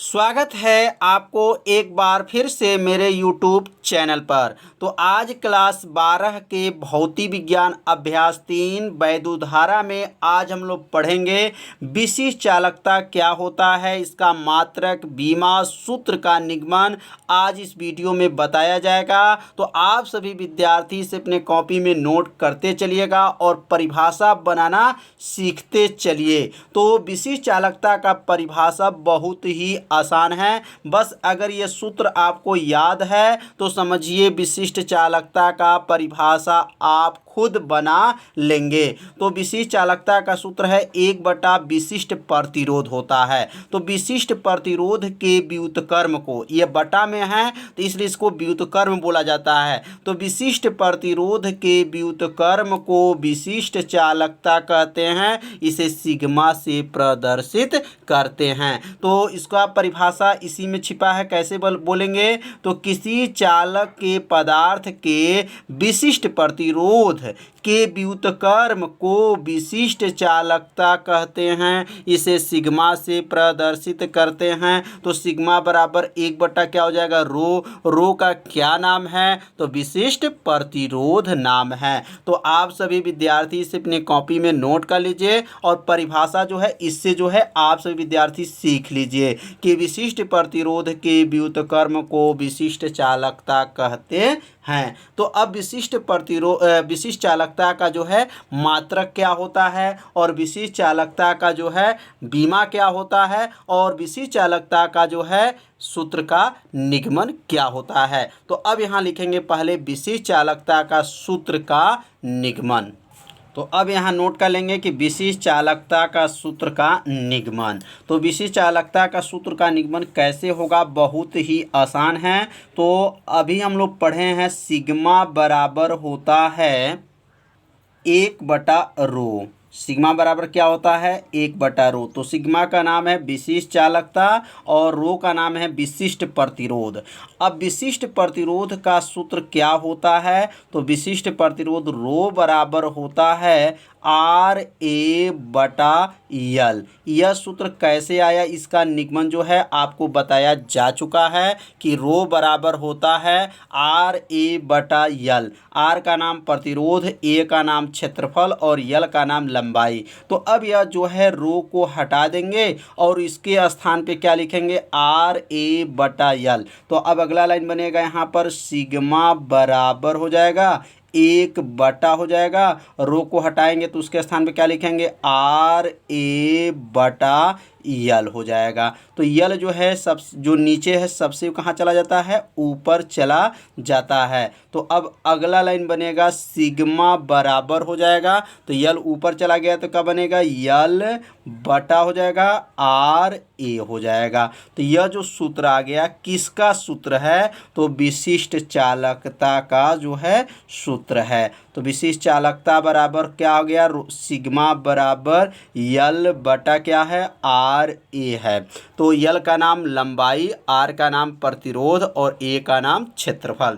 स्वागत है आपको एक बार फिर से मेरे YouTube चैनल पर। तो आज क्लास 12 के भौतिक विज्ञान अभ्यास 3 वैद्युतधारा में आज हम लोग पढ़ेंगे विशिष्ट चालकता क्या होता है, इसका मात्रक, बीमा, सूत्र का निगमन आज इस वीडियो में बताया जाएगा। तो आप सभी विद्यार्थी से अपने कॉपी में नोट करते चलिएगा और परिभाषा बनाना सीखते चलिए। तो विशिष्ट चालकता का परिभाषा बहुत ही आसान है। बस अगर ये सूत्र आपको याद है तो समझिए विशिष्ट चालकता का परिभाषा आप खुद बना लेंगे। तो विशिष्ट चालकता का सूत्र है 1 बटा विशिष्ट प्रतिरोध होता है। तो विशिष्ट प्रतिरोध के व्युत्क्रम को, ये बटा में है तो इसलिए इसको व्युत्क्रम बोला जाता है। तो विशिष्ट प्रतिरोध के व्युत्क्रम को विशिष्ट चालकता कहते हैं, इसे सिग्मा से प्रदर्शित करते हैं। तो इसका परिभाषा इसी में छिपा है। कैसे बोलेंगे तो किसी चालक के पदार्थ के विशिष्ट प्रतिरोध के व्युत्क्रम को विशिष्ट चालकता कहते हैं, इसे सिग्मा से प्रदर्शित करते हैं। तो सिग्मा बराबर 1 बटा क्या हो जाएगा, रो का क्या नाम है तो विशिष्ट प्रतिरोध नाम है। तो आप सभी विद्यार्थी से अपने कॉपी में नोट कर लीजिए और परिभाषा जो है इससे जो है आप सभी विद्यार्थी सीख लीजिए कि विशिष्ट प्रतिरोध के व्युत्क्रम को विशिष्ट चालकता कहते हैं। तो अब विशिष्ट चालकता का जो है मात्रक क्या होता है और विशिष्ट चालकता का जो है बीमा क्या होता है और विशिष्ट चालकता का जो है सूत्र का निगमन क्या होता है। तो अब यहाँ लिखेंगे पहले विशिष्ट चालकता का सूत्र का निगमन। तो अब यहाँ नोट कर लेंगे कि विशिष्ट चालकता का सूत्र का निगमन। तो विशिष्ट चालकता का सूत्र का निगमन कैसे होगा, बहुत ही आसान है। तो अभी हम लोग पढ़े हैं सिग्मा बराबर होता है 1 बटा रो। सिग्मा बराबर क्या होता है 1 बटा रो। तो सिग्मा का नाम है विशिष्ट चालकता और रो का नाम है विशिष्ट प्रतिरोध। अब विशिष्ट प्रतिरोध का सूत्र क्या होता है तो विशिष्ट प्रतिरोध रो बराबर होता है RA बटा यल। यह सूत्र कैसे आया, इसका निगमन जो है आपको बताया जा चुका है कि रो बराबर होता है RA बटा यल। R का नाम प्रतिरोध, A का नाम क्षेत्रफल और यल का नाम लंबाई। तो अब यह जो है रो को हटा देंगे और इसके स्थान पे क्या लिखेंगे RA बटा यल। तो अब अगला लाइन बनेगा यहाँ पर सिग्मा बराबर हो जाएगा 1 बटा हो जाएगा, रो को हटाएंगे तो उसके स्थान पे क्या लिखेंगे RA बटा यल हो जाएगा। तो यल जो है सब जो नीचे है सबसे कहाँ चला जाता है, ऊपर चला जाता है। तो अब अगला लाइन बनेगा सिग्मा बराबर हो जाएगा, तो यल ऊपर चला गया तो क्या बनेगा यल बटा हो जाएगा RA हो जाएगा। तो यह जो सूत्र आ गया किसका सूत्र है तो विशिष्ट चालकता का जो है सूत्र है। तो विशिष्ट चालकता बराबर क्या हो गया, सिग्मा बराबर यल बटा क्या है RA है। तो यल का नाम लंबाई, R का नाम प्रतिरोध और A का नाम क्षेत्रफल।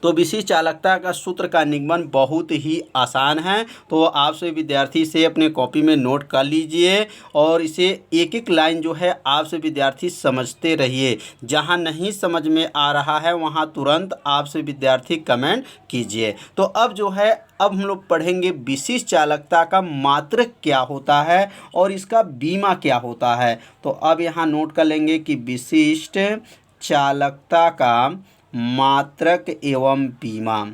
तो विशिष्ट चालकता का सूत्र का निगमन बहुत ही आसान है। तो आप सभी विद्यार्थी से अपने कॉपी में नोट कर लीजिए और इसे एक एक लाइन जो है आप सभी विद्यार्थी समझते रहिए। जहां नहीं समझ में आ रहा है वहां तुरंत आप सभी विद्यार्थी कमेंट कीजिए। तो अब जो है अब हम लोग पढ़ेंगे विशिष्ट चालकता का मात्रक क्या होता है और इसका बीमा क्या होता है। तो अब यहाँ नोट कर लेंगे कि विशिष्ट चालकता का मात्रक एवं बीमा,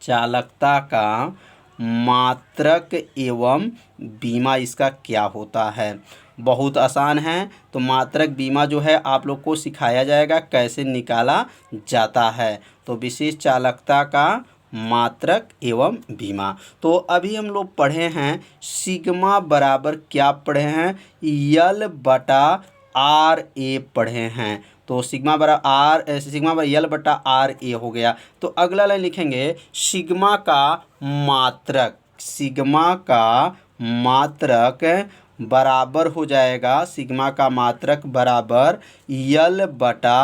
चालकता का मात्रक एवं बीमा इसका क्या होता है। बहुत आसान है। तो मात्रक बीमा जो है आप लोग को सिखाया जाएगा कैसे निकाला जाता है। तो विशिष्ट चालकता का मात्रक एवं बीमा। तो अभी हम लोग पढ़े हैं सिग्मा बराबर क्या पढ़े हैं, यल बटा RA पढ़े हैं। तो सिग्मा बराबर यल बटा RA हो गया। तो अगला लाइन लिखेंगे सिग्मा का मात्रक, सिग्मा का मात्रक बराबर हो जाएगा, सिग्मा का मात्रक बराबर यल बटा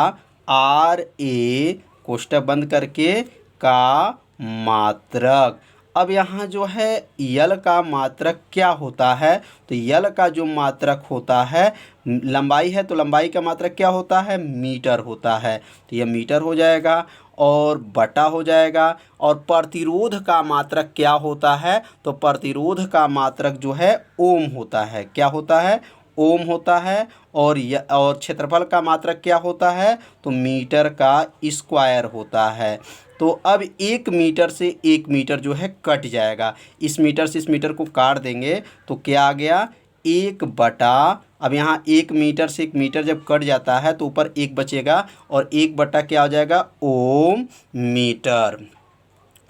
RA कोष्टक बंद करके का मात्रक। अब यहाँ जो है यल का मात्रक क्या होता है, तो यल का जो मात्रक होता है, लंबाई है तो लंबाई का मात्रक क्या होता है, मीटर होता है। तो यह मीटर हो जाएगा और बटा हो जाएगा। और प्रतिरोध का मात्रक क्या होता है, तो प्रतिरोध का मात्रक जो है ओम होता है। क्या होता है, ओम होता है। और क्षेत्रफल का मात्रक क्या होता है, तो मीटर का स्क्वायर होता है। तो अब 1 मीटर से 1 मीटर जो है कट जाएगा, इस मीटर से इस मीटर को काट देंगे तो क्या आ गया, 1 बटा। अब यहाँ 1 मीटर से 1 मीटर जब कट जाता है तो ऊपर 1 बचेगा और 1 बटा क्या हो जाएगा, ओम मीटर।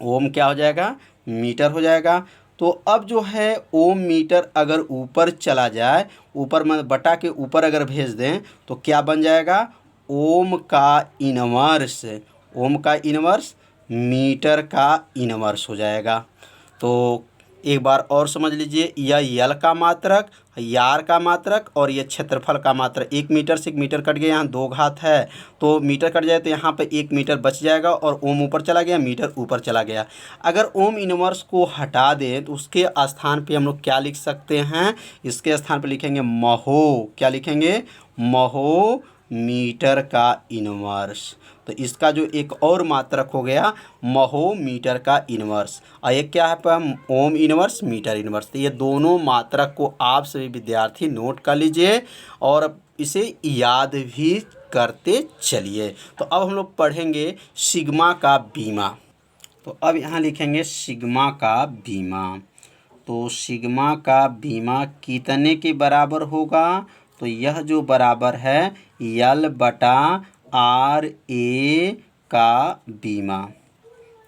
ओम क्या हो जाएगा, मीटर हो जाएगा। तो अब जो है ओम मीटर अगर ऊपर चला जाए, ऊपर में बटा के ऊपर अगर भेज दें तो क्या बन जाएगा, ओम का इनवर्स। ओम का इनवर्स मीटर का इनवर्स हो जाएगा। तो एक बार और समझ लीजिए, यह यल का मात्रक, यार का मात्रक और ये क्षेत्रफल का मात्रक। 1 मीटर से 1 मीटर कट गया, यहाँ 2 घात है तो मीटर कट जाए तो यहाँ पे 1 मीटर बच जाएगा और ओम ऊपर चला गया, मीटर ऊपर चला गया। अगर ओम इनवर्स को हटा दें तो उसके स्थान पे हम लोग क्या लिख सकते हैं, इसके स्थान पे लिखेंगे महो। क्या लिखेंगे, महो मीटर का इनवर्स। तो इसका जो एक और मात्रक हो गया महो मीटर का इनवर्स, और एक क्या है पर ओम इनवर्स मीटर इनवर्स। तो ये दोनों मात्रक को आप सभी विद्यार्थी नोट कर लीजिए और इसे याद भी करते चलिए। तो अब हम लोग पढ़ेंगे सिग्मा का बीमा। तो अब यहाँ लिखेंगे सिग्मा का बीमा। तो सिग्मा का बीमा कितने के बराबर होगा, तो यह जो बराबर है यल बटा आर ए का बीमा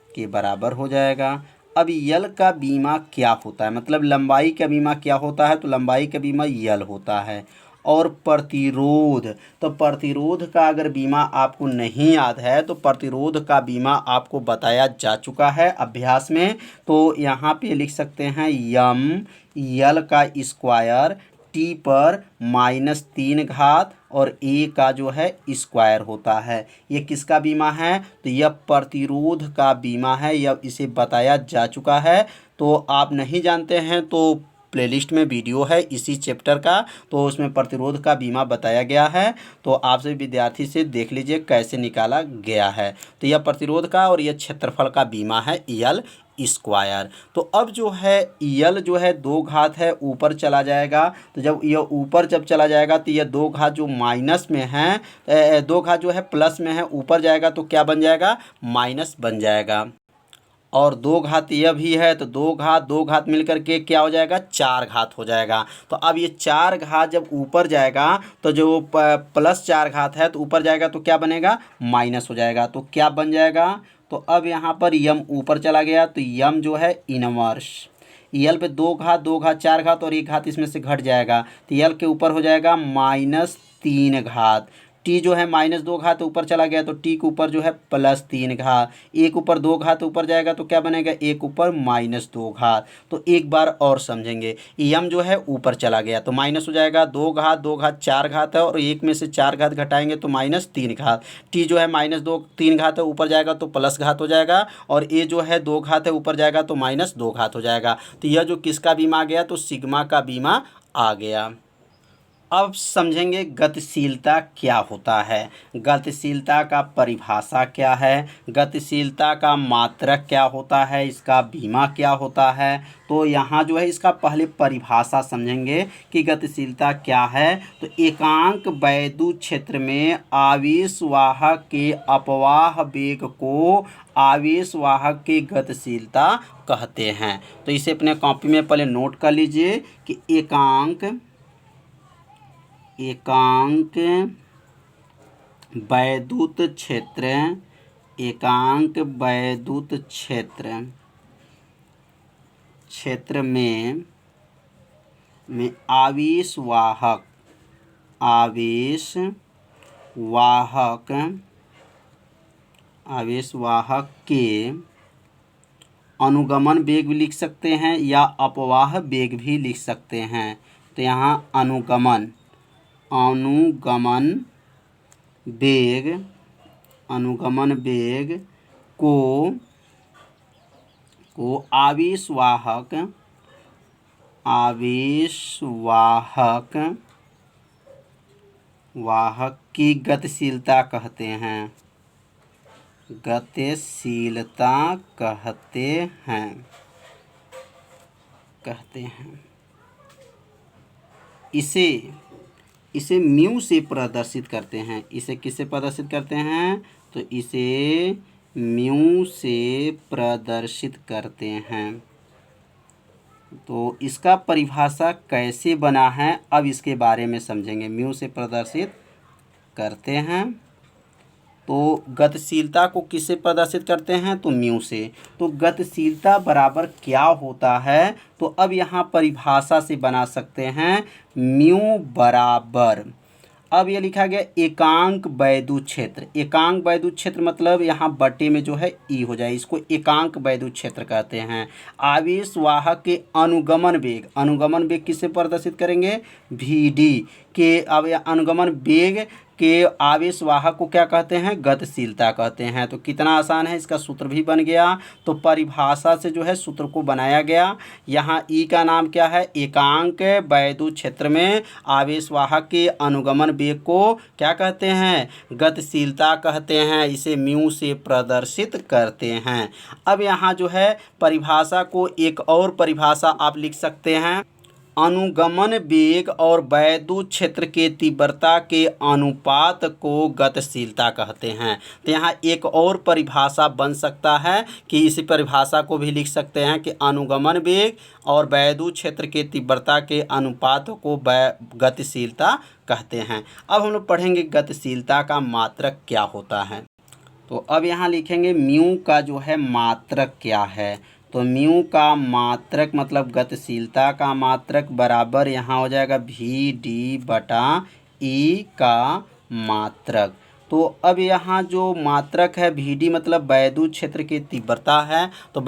के बराबर हो जाएगा। अब यल का बीमा क्या होता है, मतलब लंबाई का बीमा क्या होता है, तो लंबाई का बीमा यल होता है। और प्रतिरोध, तो प्रतिरोध का अगर बीमा आपको नहीं याद है तो प्रतिरोध का बीमा आपको बताया जा चुका है अभ्यास में। तो यहाँ पे लिख सकते हैं यम यल का स्क्वायर टी पर -3 घात और ए का जो है स्क्वायर होता है। ये किसका बीमा है, तो यह प्रतिरोध का बीमा है, यह इसे बताया जा चुका है। तो आप नहीं जानते हैं तो प्लेलिस्ट में वीडियो है इसी चैप्टर का, तो उसमें प्रतिरोध का बीमा बताया गया है। तो आप सभी विद्यार्थी से देख लीजिए कैसे निकाला गया है। तो यह प्रतिरोध का और यह क्षेत्रफल का बीमा है यल स्क्वायर। तो अब जो है यल जो है 2 घात है ऊपर चला जाएगा, तो जब यह ऊपर जब चला जाएगा तो यह 2 घात जो माइनस में है, 2 घात जो है प्लस में है, ऊपर जाएगा तो क्या बन जाएगा, माइनस बन जाएगा। और 2 घात यह भी है तो 2 घात मिल करके क्या हो जाएगा, 4 घात हो जाएगा। तो अब ये 4 घात जब ऊपर जाएगा तो जो +4 घात है तो ऊपर जाएगा तो क्या बनेगा, माइनस हो जाएगा। तो क्या बन जाएगा, तो अब यहाँ पर यम ऊपर चला गया तो यम जो है इनवर्स, यल पे 2 घात 4 घात और 1 घात इसमें से घट जाएगा तो यल के ऊपर हो जाएगा -3 घात। टी जो है -2 घात ऊपर चला गया तो टी के ऊपर जो है +3 घात। एक ऊपर 2 घात ऊपर जाएगा तो क्या बनेगा, एक ऊपर -2 घात। तो एक बार और समझेंगे, यम जो है ऊपर चला गया तो माइनस हो जाएगा, 2 घात 4 घात है और एक में से 4 घात घटाएंगे तो -3 घात। टी जो है -3 घात है ऊपर जाएगा तो प्लस घात हो जाएगा और ए जो है 2 घात है ऊपर जाएगा तो -2 घात हो जाएगा। तो यह जो किसका बीमा आ गया, तो सिग्मा का बीमा आ गया। अब समझेंगे गतिशीलता क्या होता है, गतिशीलता का परिभाषा क्या है, गतिशीलता का मात्रक क्या होता है, इसका बीमा क्या होता है। तो यहाँ जो है इसका पहले परिभाषा समझेंगे कि गतिशीलता क्या है। तो एकांक वैद्युत क्षेत्र में आवेश वाहक के अपवाह वेग को आवेश वाहक की गतिशीलता कहते हैं। तो इसे अपने कॉपी में पहले नोट कर लीजिए कि एकांक वैद्युत क्षेत्र, एकांक वैद्युत क्षेत्र में आवेश वाहक के अनुगमन वेग भी लिख सकते हैं या अपवाह वेग भी लिख सकते हैं। तो यहाँ अनुगमन वेग को को आवेशवाहक वाहक की गतिशीलता कहते हैं। गतिशीलता कहते हैं। इसे म्यू से प्रदर्शित करते हैं। इसे किससे प्रदर्शित करते हैं? तो इसे म्यू से प्रदर्शित करते हैं। तो इसका परिभाषा कैसे बना है, अब इसके बारे में समझेंगे। म्यू से प्रदर्शित करते हैं, तो गतिशीलता को किससे प्रदर्शित करते हैं? तो म्यू से। तो गतिशीलता बराबर क्या होता है? तो अब यहाँ परिभाषा से बना सकते हैं, म्यू बराबर, अब ये लिखा गया एकांक वैद्युत क्षेत्र। एकांक वैद्युत क्षेत्र मतलब यहाँ बटे में जो है ई हो जाए, इसको एकांक वैद्युत क्षेत्र कहते हैं। आवेश वाहक के अनुगमन वेग किससे प्रदर्शित करेंगे? वी के। अब अनुगमन वेग के आवेश वाहक को क्या कहते हैं? गतिशीलता कहते हैं। तो कितना आसान है, इसका सूत्र भी बन गया। तो परिभाषा से जो है सूत्र को बनाया गया। यहाँ ई का नाम क्या है? एकांक वैद्युत क्षेत्र में आवेश वाहक के अनुगमन वेग को क्या कहते हैं? गतिशीलता कहते हैं। इसे म्यू से प्रदर्शित करते हैं। अब यहाँ जो है परिभाषा को एक और परिभाषा आप लिख सकते हैं, अनुगमन वेग और वैद्युत क्षेत्र के तीव्रता के अनुपात को गतिशीलता कहते हैं। तो यहाँ एक और परिभाषा बन सकता है कि इसी परिभाषा को भी लिख सकते हैं कि अनुगमन वेग और वैद्युत क्षेत्र के तीव्रता के अनुपात को गतिशीलता कहते हैं। अब हम लोग पढ़ेंगे गतिशीलता का मात्रक क्या होता है। तो अब यहाँ लिखेंगे म्यू का जो है मात्रक क्या है। तो म्यू का मात्रक मतलब गतिशीलता का मात्रक बराबर यहाँ हो जाएगा वी डी बटा ई का मात्रक। तो अब यहाँ जो मात्रक है वी डी मतलब वैद्युत क्षेत्र की तीव्रता है। तो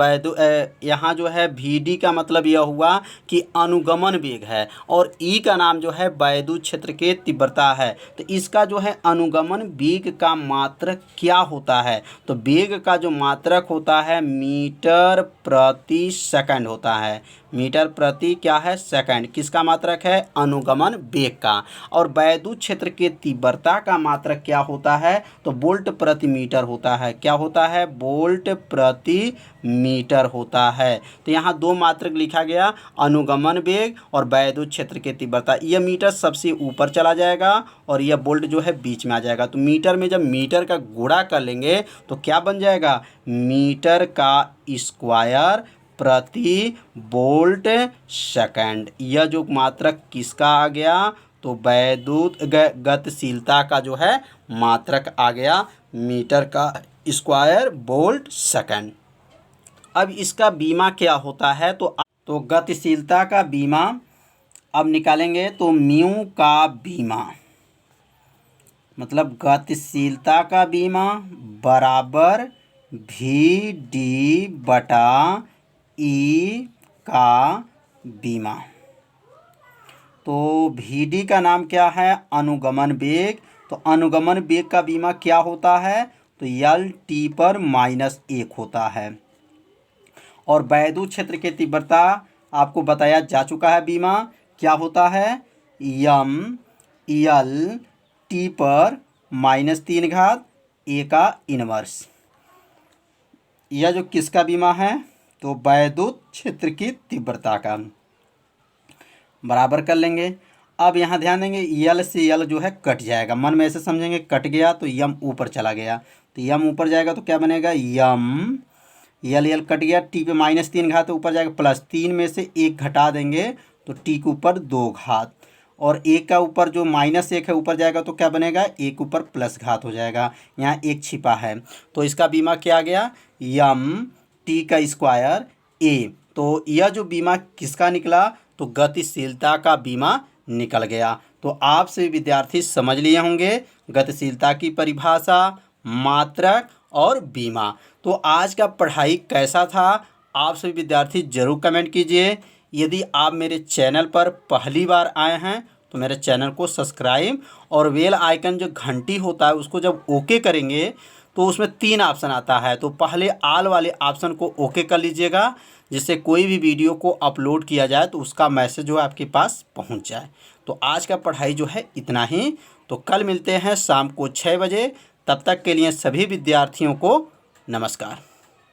यहाँ जो है वी डी का मतलब यह हुआ कि अनुगमन वेग है, और ई का नाम जो है वैद्युत क्षेत्र के तीव्रता है। तो इसका जो है अनुगमन वेग का मात्रक क्या होता है? तो वेग का जो मात्रक होता है मीटर प्रति सेकंड होता है। मीटर प्रति क्या है? सेकंड। किसका मात्रक है? अनुगमन वेग का। और वैद्युत क्षेत्र के तीव्रता का मात्रक क्या होता है? तो वोल्ट प्रति मीटर होता है। क्या होता है? वोल्ट प्रति मीटर होता है। तो यहाँ दो मात्रक लिखा गया, अनुगमन वेग और वैद्युत क्षेत्र के तीव्रता। यह मीटर सबसे ऊपर चला जाएगा और यह वोल्ट जो है बीच में आ जाएगा। तो मीटर में जब मीटर का गुणा कर लेंगे तो क्या बन जाएगा? मीटर का स्क्वायर प्रति वोल्ट सेकंड। यह जो मात्रक किसका आ गया? तो वैद्युत गतिशीलता का जो है मात्रक आ गया, मीटर का स्क्वायर वोल्ट सेकंड। अब इसका बीमा क्या होता है? तो गतिशीलता का बीमा अब निकालेंगे। तो म्यू का बीमा मतलब गतिशीलता का बीमा बराबर वी डी बटा ई का बीमा। तो वी डी का नाम क्या है? अनुगमन वेग। तो अनुगमन वेग का बीमा क्या होता है? तो एल टी पर -1 होता है। और वैद्युत क्षेत्र की तीव्रता आपको बताया जा चुका है। बीमा क्या होता है? यम एल टी पर -3 घात ए का इनवर्स। यह जो किसका बीमा है? तो वैद्युत क्षेत्र की तीव्रता का। बराबर कर लेंगे। अब यहाँ ध्यान देंगे यल से यल जो है कट जाएगा। मन में ऐसे समझेंगे कट गया तो यम ऊपर चला गया। तो यम ऊपर जाएगा तो क्या बनेगा? यम यल यल कट गया, टी पे -3 घात ऊपर जाएगा, +3 में से 1 घटा देंगे तो टी के ऊपर 2 घात, और 1 का ऊपर जो -1 है ऊपर जाएगा तो क्या बनेगा? 1 ऊपर प्लस घात हो जाएगा। यहाँ 1 छिपा है। तो इसका बीमा क्या आ गया? यम टी का स्क्वायर ए। तो यह जो बीमा किसका निकला? तो गतिशीलता का बीमा निकल गया। तो आप सभी विद्यार्थी समझ लिए होंगे गतिशीलता की परिभाषा, मात्रक और बीमा। तो आज का पढ़ाई कैसा था? आप सभी विद्यार्थी जरूर कमेंट कीजिए। यदि आप मेरे चैनल पर पहली बार आए हैं तो मेरे चैनल को सब्सक्राइब और बेल आइकन जो घंटी होता है उसको जब ओके करेंगे तो उसमें 3 ऑप्शन आता है। तो पहले ऑल वाले ऑप्शन को ओके कर लीजिएगा, जिससे कोई भी वीडियो को अपलोड किया जाए तो उसका मैसेज जो है आपके पास पहुंच जाए। तो आज का पढ़ाई जो है इतना ही। तो कल मिलते हैं शाम को 6 बजे। तब तक के लिए सभी विद्यार्थियों को नमस्कार।